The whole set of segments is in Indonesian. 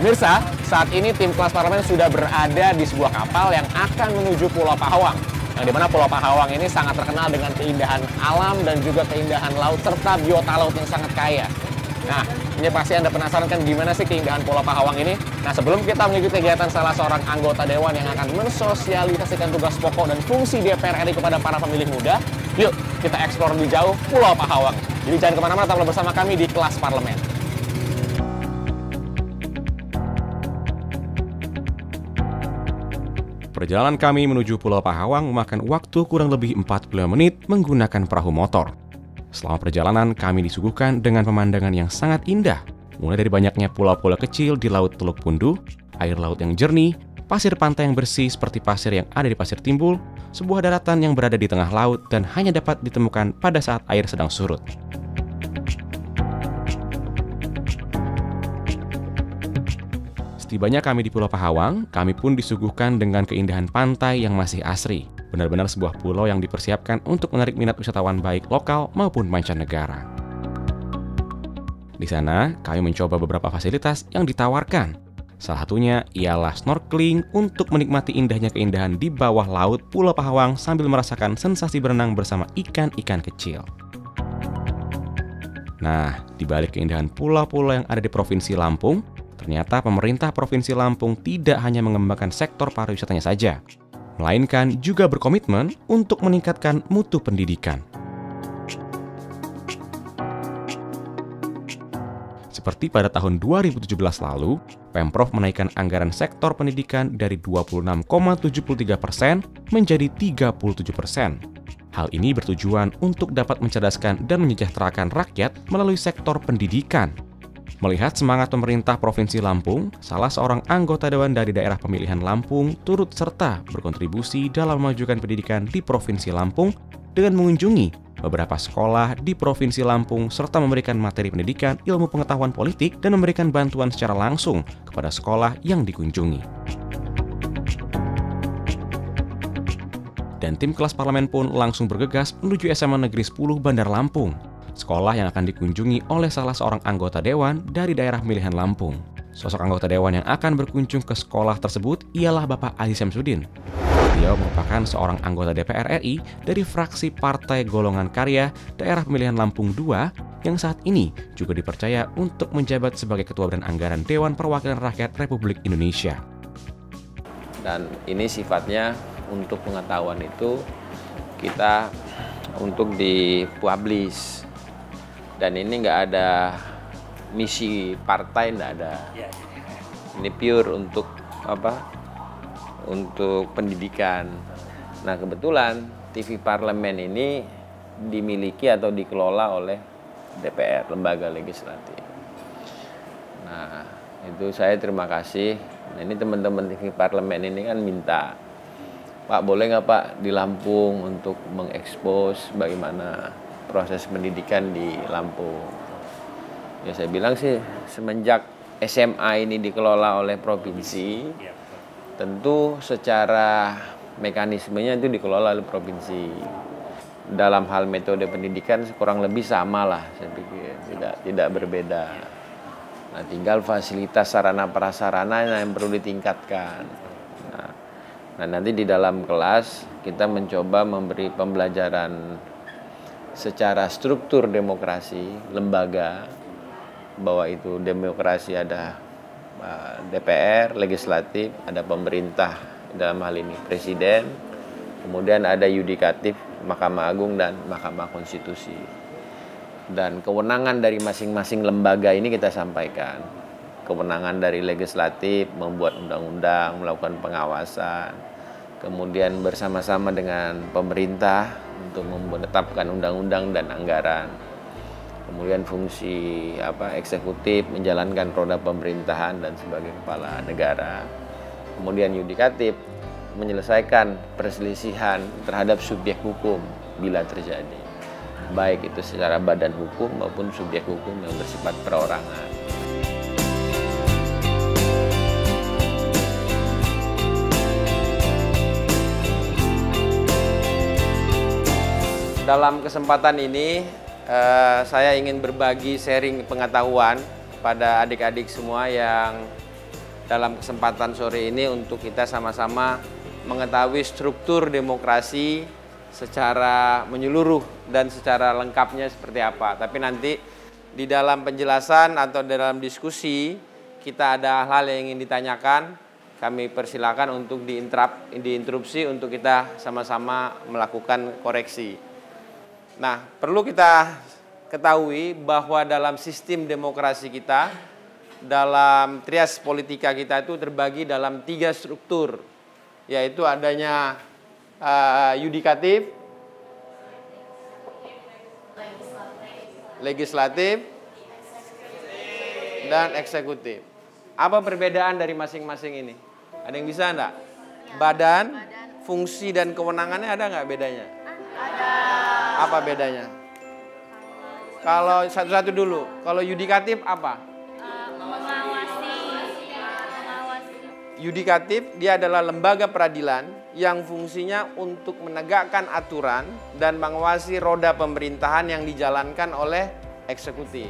Pemirsa, saat ini tim kelas parlemen sudah berada di sebuah kapal yang akan menuju Pulau Pahawang. Yang dimana Pulau Pahawang ini sangat terkenal dengan keindahan alam dan juga keindahan laut serta biota laut yang sangat kaya. Nah, ini pasti Anda penasaran kan gimana sih keindahan Pulau Pahawang ini? Nah, sebelum kita mengikuti kegiatan salah seorang anggota dewan yang akan mensosialisasikan tugas pokok dan fungsi DPR RI kepada para pemilih muda, yuk kita eksplor lebih jauh Pulau Pahawang. Jadi jangan kemana-mana, tetaplah bersama kami di Kelas Parlemen. Perjalanan kami menuju Pulau Pahawang memakan waktu kurang lebih 45 menit menggunakan perahu motor. Selama perjalanan, kami disuguhkan dengan pemandangan yang sangat indah, mulai dari banyaknya pulau-pulau kecil di Laut Teluk Pundu, air laut yang jernih, pasir pantai yang bersih seperti pasir yang ada di Pasir Timbul, sebuah daratan yang berada di tengah laut dan hanya dapat ditemukan pada saat air sedang surut. Setibanya kami di Pulau Pahawang, kami pun disuguhkan dengan keindahan pantai yang masih asri. Benar-benar sebuah pulau yang dipersiapkan untuk menarik minat wisatawan baik lokal maupun mancanegara. Di sana, kami mencoba beberapa fasilitas yang ditawarkan. Salah satunya ialah snorkeling untuk menikmati indahnya keindahan di bawah laut Pulau Pahawang sambil merasakan sensasi berenang bersama ikan-ikan kecil. Nah, di balik keindahan pulau-pulau yang ada di Provinsi Lampung, ternyata pemerintah Provinsi Lampung tidak hanya mengembangkan sektor pariwisatanya saja, melainkan juga berkomitmen untuk meningkatkan mutu pendidikan. Seperti pada tahun 2017 lalu, Pemprov menaikkan anggaran sektor pendidikan dari 26,73% menjadi 37%. Hal ini bertujuan untuk dapat mencerdaskan dan menyejahterakan rakyat melalui sektor pendidikan. Melihat semangat pemerintah Provinsi Lampung, salah seorang anggota dewan dari daerah pemilihan Lampung turut serta berkontribusi dalam memajukan pendidikan di Provinsi Lampung dengan mengunjungi beberapa sekolah di Provinsi Lampung serta memberikan materi pendidikan, ilmu pengetahuan politik, dan memberikan bantuan secara langsung kepada sekolah yang dikunjungi. Dan tim kelas parlemen pun langsung bergegas menuju SMA Negeri 10 Bandar Lampung, sekolah yang akan dikunjungi oleh salah seorang anggota dewan dari daerah pemilihan Lampung. Sosok anggota dewan yang akan berkunjung ke sekolah tersebut ialah Bapak Aziz Syamsuddin. Beliau merupakan seorang anggota DPR RI dari fraksi Partai Golongan Karya daerah pemilihan Lampung II yang saat ini juga dipercaya untuk menjabat sebagai Ketua Badan Anggaran Dewan Perwakilan Rakyat Republik Indonesia. Dan ini sifatnya untuk pengetahuan itu kita untuk dipublish. Dan ini nggak ada misi partai, nggak ada. Ini pure untuk apa? Untuk pendidikan. Nah, kebetulan TV Parlemen ini dimiliki atau dikelola oleh DPR, lembaga legislatif. Nah, itu saya terima kasih. Nah, ini teman-teman TV Parlemen ini kan minta, Pak, boleh nggak Pak di Lampung untuk mengekspos bagaimana proses pendidikan di Lampung. Ya saya bilang sih semenjak SMA ini dikelola oleh provinsi, tentu secara mekanismenya itu dikelola oleh provinsi. Dalam hal metode pendidikan kurang lebih sama lah, saya pikir tidak berbeda. Nah, tinggal fasilitas sarana prasarana yang perlu ditingkatkan. Nah, nanti di dalam kelas kita mencoba memberi pembelajaran secara struktur demokrasi, lembaga, bahwa itu demokrasi ada DPR, legislatif, ada pemerintah, dalam hal ini presiden, kemudian ada yudikatif, Mahkamah Agung dan Mahkamah Konstitusi. Dan kewenangan dari masing-masing lembaga ini kita sampaikan. Kewenangan dari legislatif membuat undang-undang, melakukan pengawasan, kemudian bersama-sama dengan pemerintah untuk menetapkan undang-undang dan anggaran. Kemudian fungsi eksekutif menjalankan roda pemerintahan dan sebagai kepala negara. Kemudian yudikatif menyelesaikan perselisihan terhadap subjek hukum bila terjadi, baik itu secara badan hukum maupun subjek hukum yang bersifat perorangan. Dalam kesempatan ini saya ingin berbagi sharing pengetahuan pada adik-adik semua yang dalam kesempatan sore ini untuk kita sama-sama mengetahui struktur demokrasi secara menyeluruh dan secara lengkapnya seperti apa. Tapi nanti di dalam penjelasan atau dalam diskusi kita ada hal-hal yang ingin ditanyakan, kami persilakan untuk diinterupsi untuk kita sama-sama melakukan koreksi. Nah, perlu kita ketahui bahwa dalam sistem demokrasi kita, dalam trias politika kita itu terbagi dalam 3 struktur, yaitu adanya yudikatif, legislatif, dan eksekutif. Apa perbedaan dari masing-masing ini? Ada yang bisa enggak? Badan, fungsi dan kewenangannya ada nggak bedanya? Ada. Apa bedanya? Kalau satu-satu dulu. Kalau yudikatif apa? Mengawasi. Yudikatif dia adalah lembaga peradilan yang fungsinya untuk menegakkan aturan dan mengawasi roda pemerintahan yang dijalankan oleh eksekutif.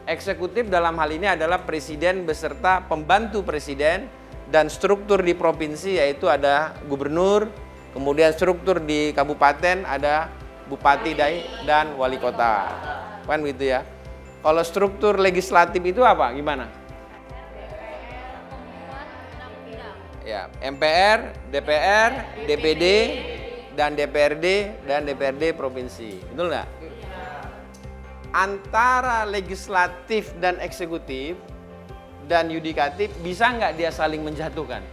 Eksekutif dalam hal ini adalah presiden beserta pembantu presiden, dan struktur di provinsi yaitu ada gubernur, kemudian struktur di kabupaten ada bupati dan wali kota. Kan begitu ya. Kalau struktur legislatif itu apa? Gimana? Ya, MPR, DPR, DPD, dan DPRD provinsi. Betul nggak? Antara legislatif dan eksekutif dan yudikatif bisa nggak dia saling menjatuhkan?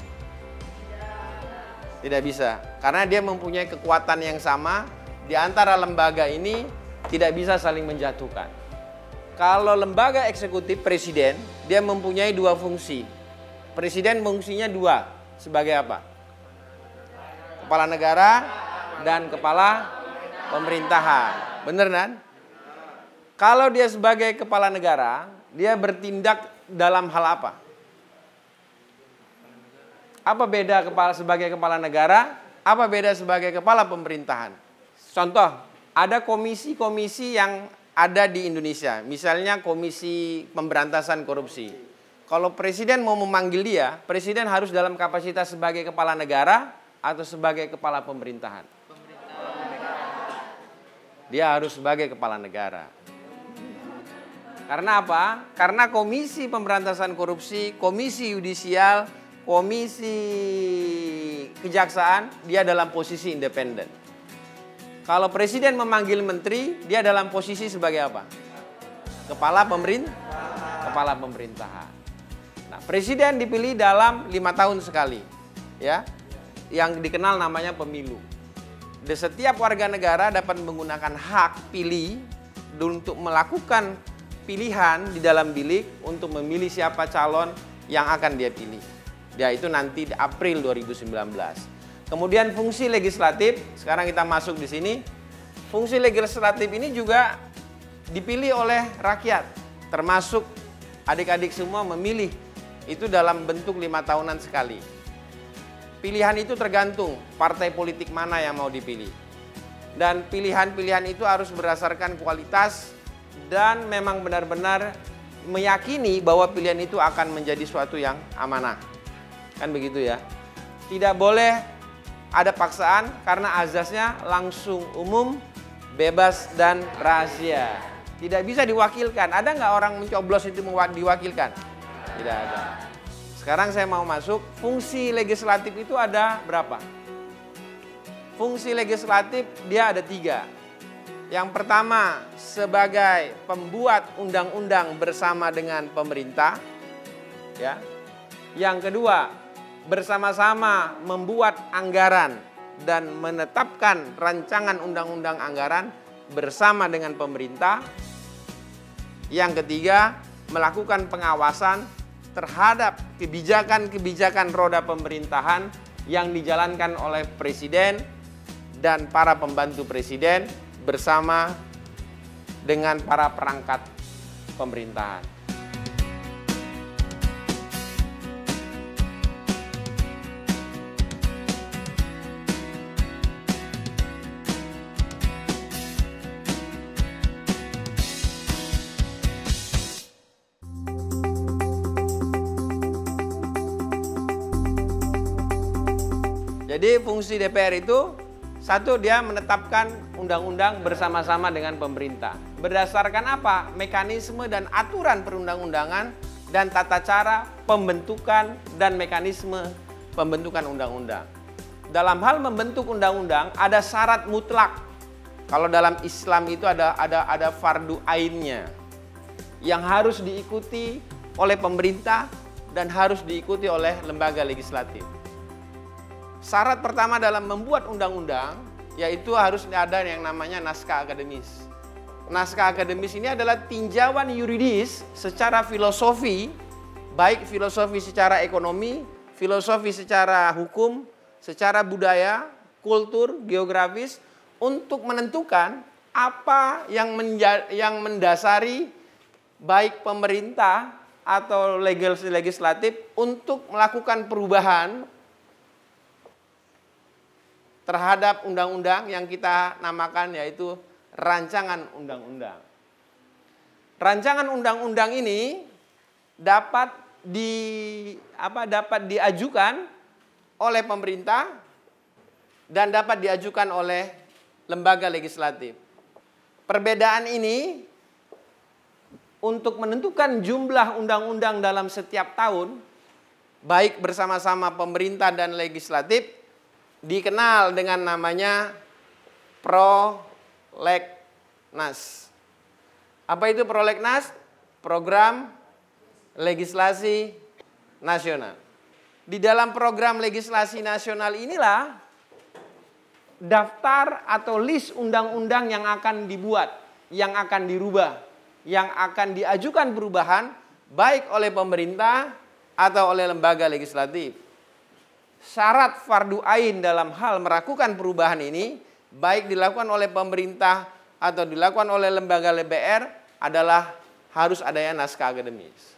Tidak bisa, karena dia mempunyai kekuatan yang sama. Di antara lembaga ini tidak bisa saling menjatuhkan. Kalau lembaga eksekutif presiden, dia mempunyai 2 fungsi. Presiden fungsinya 2, sebagai apa? Kepala negara dan kepala pemerintahan. Bener kan? Kalau dia sebagai kepala negara, dia bertindak dalam hal apa? Apa beda sebagai kepala negara? Apa beda sebagai kepala pemerintahan? Contoh, ada komisi-komisi yang ada di Indonesia. Misalnya Komisi Pemberantasan Korupsi. Kalau presiden mau memanggil dia, presiden harus dalam kapasitas sebagai kepala negara atau sebagai kepala pemerintahan? Dia harus sebagai kepala negara. Karena apa? Karena Komisi Pemberantasan Korupsi, Komisi Yudisial, Komisi Kejaksaan, dia dalam posisi independen. Kalau presiden memanggil menteri, dia dalam posisi sebagai apa? Kepala pemerintahan. Nah, presiden dipilih dalam 5 tahun sekali, ya, yang dikenal namanya pemilu. Dan setiap warga negara dapat menggunakan hak pilih untuk melakukan pilihan di dalam bilik untuk memilih siapa calon yang akan dia pilih. Ya, itu nanti di April 2019. Kemudian fungsi legislatif, sekarang kita masuk di sini. Fungsi legislatif ini juga dipilih oleh rakyat, termasuk adik-adik semua memilih. Itu dalam bentuk 5 tahunan sekali. Pilihan itu tergantung partai politik mana yang mau dipilih. Dan pilihan-pilihan itu harus berdasarkan kualitas dan memang benar-benar meyakini bahwa pilihan itu akan menjadi suatu yang amanah. Kan begitu ya. Tidak boleh ada paksaan karena azasnya langsung, umum, bebas, dan rahasia. Tidak bisa diwakilkan. Ada nggak orang mencoblos itu diwakilkan? Tidak ada. Sekarang saya mau masuk, fungsi legislatif itu ada berapa? Fungsi legislatif dia ada 3. Yang pertama sebagai pembuat undang-undang bersama dengan pemerintah. Ya. Yang kedua, bersama-sama membuat anggaran dan menetapkan rancangan undang-undang anggaran bersama dengan pemerintah. Yang ketiga, melakukan pengawasan terhadap kebijakan-kebijakan roda pemerintahan yang dijalankan oleh presiden dan para pembantu presiden bersama dengan para perangkat pemerintahan. Jadi fungsi DPR itu, satu, dia menetapkan undang-undang bersama-sama dengan pemerintah. Berdasarkan apa? Mekanisme dan aturan perundang-undangan dan tata cara pembentukan dan mekanisme pembentukan undang-undang. Dalam hal membentuk undang-undang ada syarat mutlak. Kalau dalam Islam itu ada fardu ainnya yang harus diikuti oleh pemerintah dan harus diikuti oleh lembaga legislatif. Syarat pertama dalam membuat undang-undang yaitu harus ada yang namanya naskah akademis. Naskah akademis ini adalah tinjauan yuridis secara filosofi, baik filosofi secara ekonomi, filosofi secara hukum, secara budaya, kultur, geografis, untuk menentukan apa yang mendasari baik pemerintah atau legislatif untuk melakukan perubahan terhadap undang-undang yang kita namakan yaitu rancangan undang-undang. Rancangan undang-undang ini dapat diajukan oleh pemerintah dan dapat diajukan oleh lembaga legislatif. Perbedaan ini untuk menentukan jumlah undang-undang dalam setiap tahun, baik bersama-sama pemerintah dan legislatif, dikenal dengan namanya prolegnas. Apa itu prolegnas? Program legislasi nasional. Di dalam program legislasi nasional inilah daftar atau list undang-undang yang akan dibuat, yang akan dirubah, yang akan diajukan perubahan baik oleh pemerintah atau oleh lembaga legislatif. Syarat fardu ain dalam hal melakukan perubahan ini baik dilakukan oleh pemerintah atau dilakukan oleh lembaga DPR adalah harus adanya naskah akademis.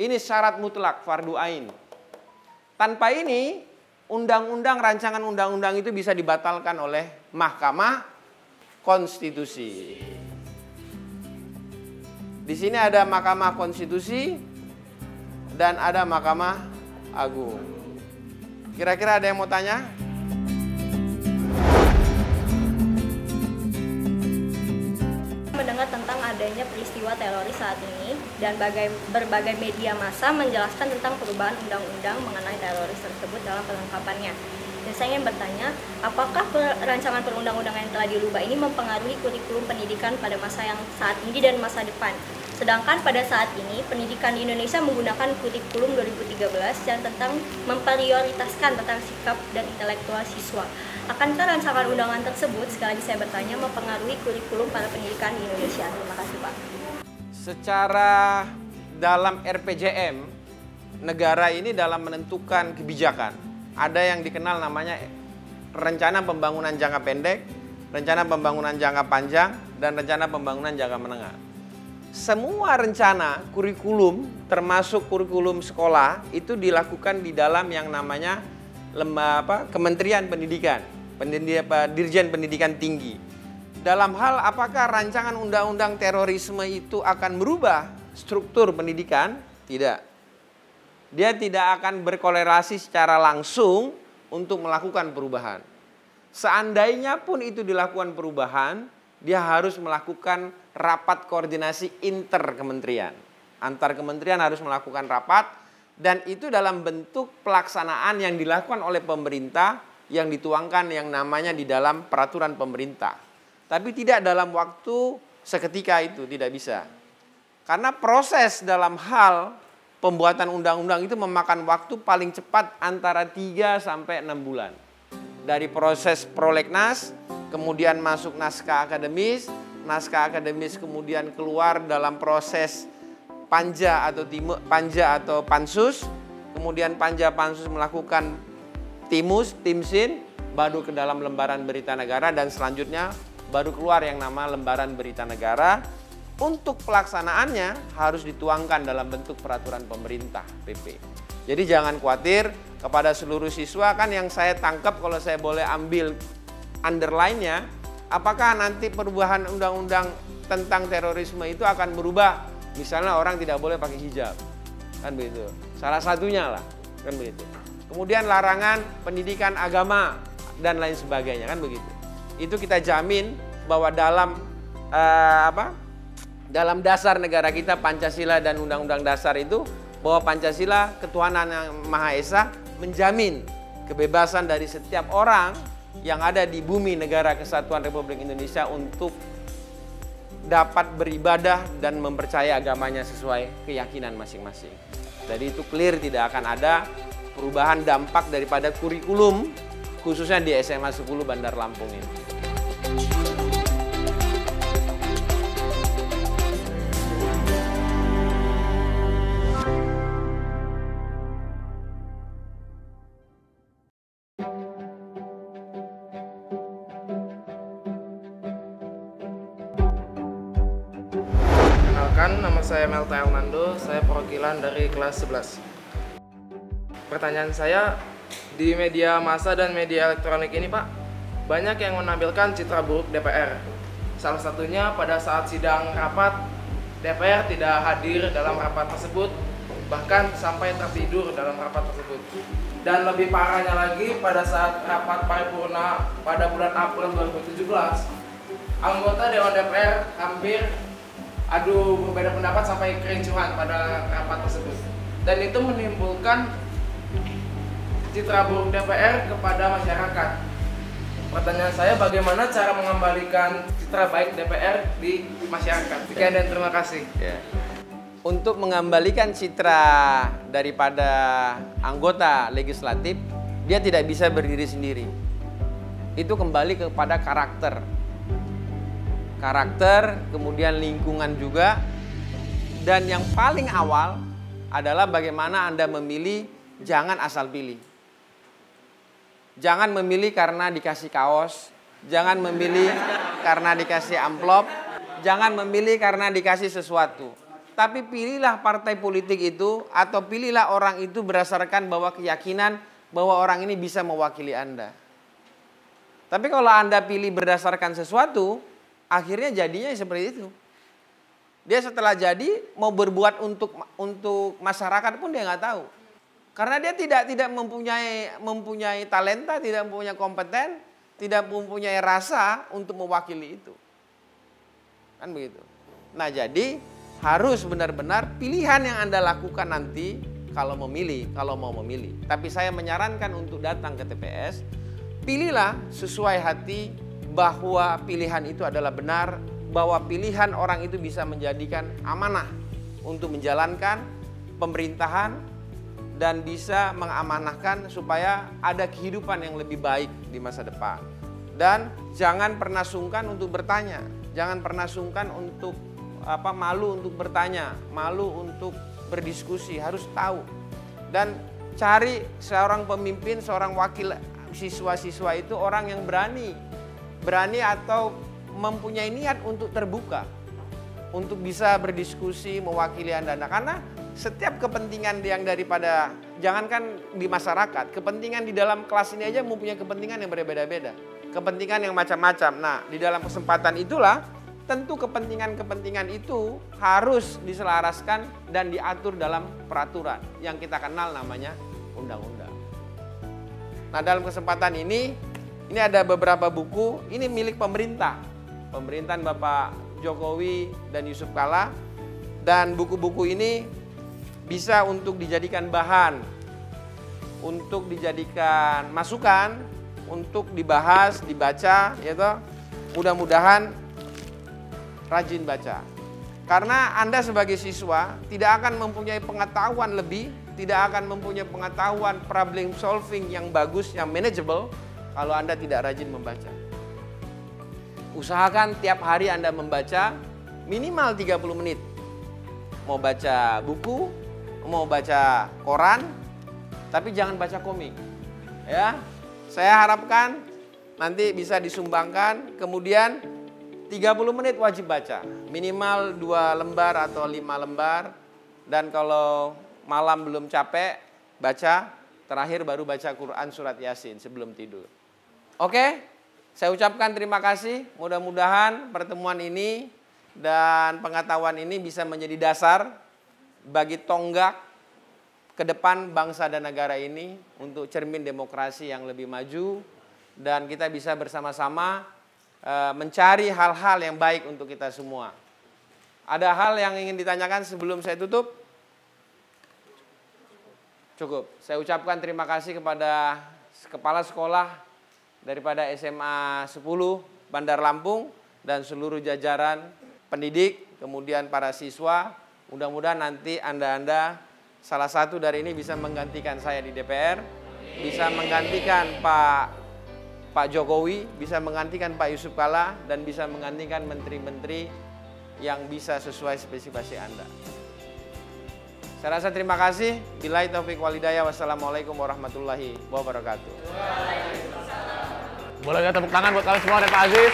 Ini syarat mutlak fardu ain. Tanpa ini undang-undang, rancangan undang-undang itu bisa dibatalkan oleh Mahkamah Konstitusi. Di sini ada Mahkamah Konstitusi dan ada Mahkamah Agung. Kira-kira ada yang mau tanya? Mendengar tentang adanya peristiwa teroris saat ini dan berbagai media massa menjelaskan tentang perubahan undang-undang mengenai teroris tersebut dalam perlengkapannya. Dan saya ingin bertanya, apakah rancangan perundang-undangan yang telah dirubah ini mempengaruhi kurikulum pendidikan pada masa yang saat ini dan masa depan? Sedangkan pada saat ini, pendidikan di Indonesia menggunakan kurikulum 2013 yang tentang memprioritaskan tentang sikap dan intelektual siswa. Akankah rancangan undangan tersebut, sekali lagi saya bertanya, mempengaruhi kurikulum para pendidikan di Indonesia? Terima kasih, Pak. Secara dalam RPJM, negara ini dalam menentukan kebijakan, ada yang dikenal namanya rencana pembangunan jangka pendek, rencana pembangunan jangka panjang, dan rencana pembangunan jangka menengah. Semua rencana kurikulum, termasuk kurikulum sekolah, itu dilakukan di dalam yang namanya Kementerian Pendidikan, Dirjen Pendidikan Tinggi. Dalam hal apakah rancangan undang-undang terorisme itu akan merubah struktur pendidikan? Tidak. Dia tidak akan berkorelasi secara langsung untuk melakukan perubahan. Seandainya pun itu dilakukan perubahan, dia harus melakukan rapat koordinasi interkementerian. Antar kementerian harus melakukan rapat dan itu dalam bentuk pelaksanaan yang dilakukan oleh pemerintah yang dituangkan yang namanya di dalam peraturan pemerintah. Tapi tidak dalam waktu seketika itu, tidak bisa. Karena proses dalam hal pembuatan undang-undang itu memakan waktu paling cepat antara 3 sampai 6 bulan. Dari proses prolegnas, kemudian masuk naskah akademis kemudian keluar dalam proses panja atau pansus, kemudian panja pansus melakukan timsin, baru ke dalam lembaran berita negara dan selanjutnya baru keluar yang nama lembaran berita negara. Untuk pelaksanaannya harus dituangkan dalam bentuk peraturan pemerintah PP. Jadi jangan khawatir, kepada seluruh siswa kan yang saya tangkap kalau saya boleh ambil underline-nya, apakah nanti perubahan undang-undang tentang terorisme itu akan berubah? Misalnya orang tidak boleh pakai hijab, kan begitu. Salah satunya lah, kan begitu. kemudian larangan pendidikan agama dan lain sebagainya, kan begitu. Itu kita jamin bahwa dalam dalam dasar negara kita Pancasila dan Undang-Undang Dasar itu, bahwa Pancasila ketuhanan yang Maha Esa menjamin kebebasan dari setiap orang yang ada di bumi negara kesatuan Republik Indonesia untuk dapat beribadah dan mempercayai agamanya sesuai keyakinan masing-masing. Jadi itu clear, tidak akan ada perubahan dampak daripada kurikulum khususnya di SMA 10 Bandar Lampung ini. Nama saya Melta Elnando, saya perwakilan dari kelas 11. Pertanyaan saya, di media massa dan media elektronik ini Pak, banyak yang menampilkan citra buruk DPR. Salah satunya pada saat sidang rapat, DPR tidak hadir dalam rapat tersebut, bahkan sampai tertidur dalam rapat tersebut. Dan lebih parahnya lagi, pada saat rapat paripurna pada bulan April 2017, anggota Dewan DPR hampir adu berbeda pendapat sampai kericuhan pada rapat tersebut, dan itu menimbulkan citra buruk DPR kepada masyarakat. Pertanyaan saya, bagaimana cara mengembalikan citra baik DPR di masyarakat? Sekian dan terima kasih. Untuk mengembalikan citra daripada anggota legislatif, dia tidak bisa berdiri sendiri. Itu kembali kepada karakter, kemudian lingkungan juga, dan yang paling awal adalah bagaimana Anda memilih. Jangan asal pilih. Jangan memilih karena dikasih kaos, jangan memilih karena dikasih amplop, jangan memilih karena dikasih sesuatu. Tapi pilihlah partai politik itu, atau pilihlah orang itu berdasarkan bahwa keyakinan bahwa orang ini bisa mewakili Anda. Tapi kalau Anda pilih berdasarkan sesuatu, akhirnya jadinya seperti itu. Dia setelah jadi mau berbuat untuk masyarakat pun dia nggak tahu. Karena dia tidak mempunyai talenta, tidak mempunyai kompeten, tidak mempunyai rasa untuk mewakili itu. Kan begitu. Nah, jadi harus benar-benar pilihan yang Anda lakukan nanti kalau mau memilih. Tapi saya menyarankan untuk datang ke TPS, pilihlah sesuai hati, bahwa pilihan itu adalah benar, bahwa pilihan orang itu bisa menjadikan amanah untuk menjalankan pemerintahan dan bisa mengamanahkan supaya ada kehidupan yang lebih baik di masa depan. Dan jangan pernah sungkan untuk bertanya, jangan pernah sungkan untuk malu untuk bertanya, malu untuk berdiskusi, harus tahu. Dan cari seorang pemimpin, seorang wakil siswa-siswa itu orang yang berani atau mempunyai niat untuk terbuka, untuk bisa berdiskusi, mewakili Anda. Karena setiap kepentingan yang daripada, jangankan di masyarakat, kepentingan di dalam kelas ini aja mempunyai kepentingan yang berbeda-beda, kepentingan yang macam-macam. Nah, di dalam kesempatan itulah tentu kepentingan-kepentingan itu harus diselaraskan dan diatur dalam peraturan yang kita kenal namanya undang-undang. Nah, dalam kesempatan ini ada beberapa buku, ini milik pemerintahan Bapak Jokowi dan Yusuf Kalla, dan buku-buku ini bisa untuk dijadikan bahan, untuk dijadikan masukan, untuk dibahas, dibaca, gitu. Mudah-mudahan rajin baca. Karena Anda sebagai siswa tidak akan mempunyai pengetahuan lebih, tidak akan mempunyai pengetahuan problem solving yang bagus, yang manageable, kalau Anda tidak rajin membaca. Usahakan tiap hari Anda membaca minimal 30 menit. Mau baca buku, mau baca koran, tapi jangan baca komik. Ya, saya harapkan nanti bisa disumbangkan, kemudian 30 menit wajib baca. Minimal 2 lembar atau 5 lembar. Dan kalau malam belum capek, baca, terakhir baru baca Quran surat Yasin sebelum tidur. Oke, saya ucapkan terima kasih. Mudah-mudahan pertemuan ini dan pengetahuan ini bisa menjadi dasar bagi tonggak ke depan bangsa dan negara ini untuk cermin demokrasi yang lebih maju dan kita bisa bersama-sama mencari hal-hal yang baik untuk kita semua. Ada hal yang ingin ditanyakan sebelum saya tutup? Cukup. Saya ucapkan terima kasih kepada kepala sekolah daripada SMA 10 Bandar Lampung dan seluruh jajaran pendidik, kemudian para siswa. Mudah-mudahan nanti Anda salah satu dari ini bisa menggantikan saya di DPR, bisa menggantikan Pak Jokowi, bisa menggantikan Pak Yusuf Kalla, dan bisa menggantikan menteri-menteri yang bisa sesuai spesifikasi Anda. Saya rasa terima kasih. Billahi taufiq walhidayah. Wassalamualaikum warahmatullahi wabarakatuh. Boleh ya tepuk tangan buat kalian semua dan Pak Aziz.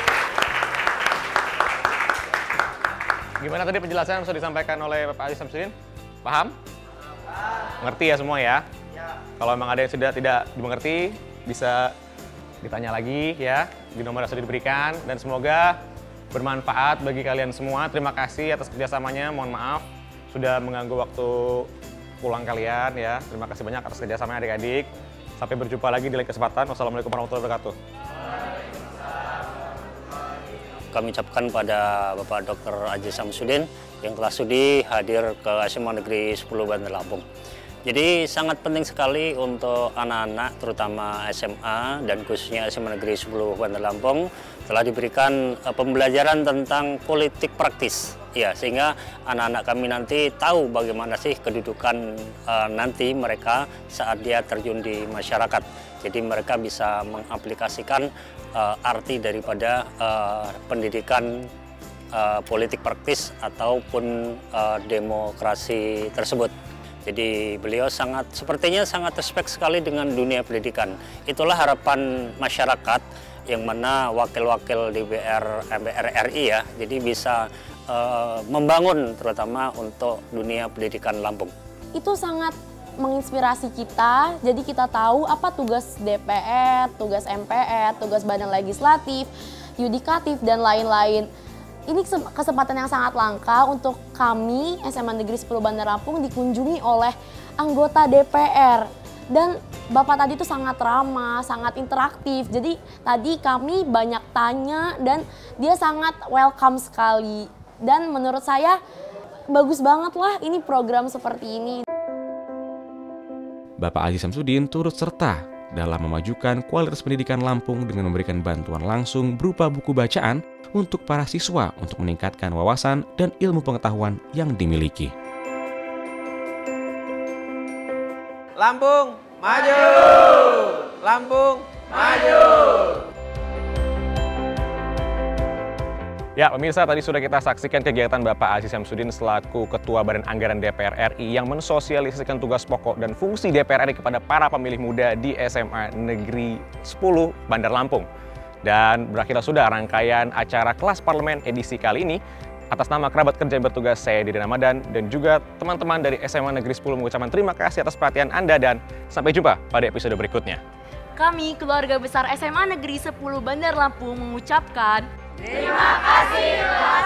Gimana tadi penjelasan yang sudah disampaikan oleh Pak Aziz Samsudin? Paham? Ngerti ya semua ya? Kalau memang ada yang sudah tidak dimengerti, bisa ditanya lagi ya di nomor yang sudah diberikan. Dan semoga bermanfaat bagi kalian semua. Terima kasih atas kerjasamanya. Mohon maaf sudah mengganggu waktu pulang kalian ya. Terima kasih banyak atas kerjasamanya adik-adik. Sampai berjumpa lagi di lain kesempatan. Wassalamualaikum warahmatullahi wabarakatuh. Kami ucapkan pada Bapak Dr. Aziz Samsudin yang telah sudi hadir ke SMA Negeri 10 Bandar Lampung. Jadi sangat penting sekali untuk anak-anak terutama SMA dan khususnya SMA Negeri 10 Bandar Lampung telah diberikan pembelajaran tentang politik praktis. Ya, sehingga anak-anak kami nanti tahu bagaimana sih kedudukan nanti mereka saat dia terjun di masyarakat. Jadi mereka bisa mengaplikasikan arti daripada pendidikan politik praktis ataupun demokrasi tersebut. Jadi beliau sepertinya sangat respect sekali dengan dunia pendidikan. Itulah harapan masyarakat yang mana wakil-wakil DPR MPR RI ya, jadi bisa membangun terutama untuk dunia pendidikan Lampung. Itu sangat menginspirasi kita, jadi kita tahu apa tugas DPR, tugas MPR, tugas Badan Legislatif, Yudikatif, dan lain-lain. Ini kesempatan yang sangat langka untuk kami SMA Negeri 10 Bandar Lampung dikunjungi oleh anggota DPR. Dan Bapak tadi itu sangat ramah, sangat interaktif. Jadi tadi kami banyak tanya dan dia sangat welcome sekali. Dan menurut saya bagus banget lah ini program seperti ini. Bapak Aziz Samsudin turut serta dalam memajukan kualitas pendidikan Lampung dengan memberikan bantuan langsung berupa buku bacaan untuk para siswa untuk meningkatkan wawasan dan ilmu pengetahuan yang dimiliki. Lampung maju! Lampung maju! Ya, pemirsa, tadi sudah kita saksikan kegiatan Bapak Aziz Samsudin selaku Ketua Badan Anggaran DPR RI yang mensosialisasikan tugas pokok dan fungsi DPR RI kepada para pemilih muda di SMA Negeri 10 Bandar Lampung. Dan berakhirlah sudah rangkaian acara kelas parlemen edisi kali ini. Atas nama kerabat kerja yang bertugas, saya Didi Ramadan dan juga teman-teman dari SMA Negeri 10 mengucapkan terima kasih atas perhatian Anda dan sampai jumpa pada episode berikutnya. Kami, keluarga besar SMA Negeri 10 Bandar Lampung mengucapkan terima kasih telah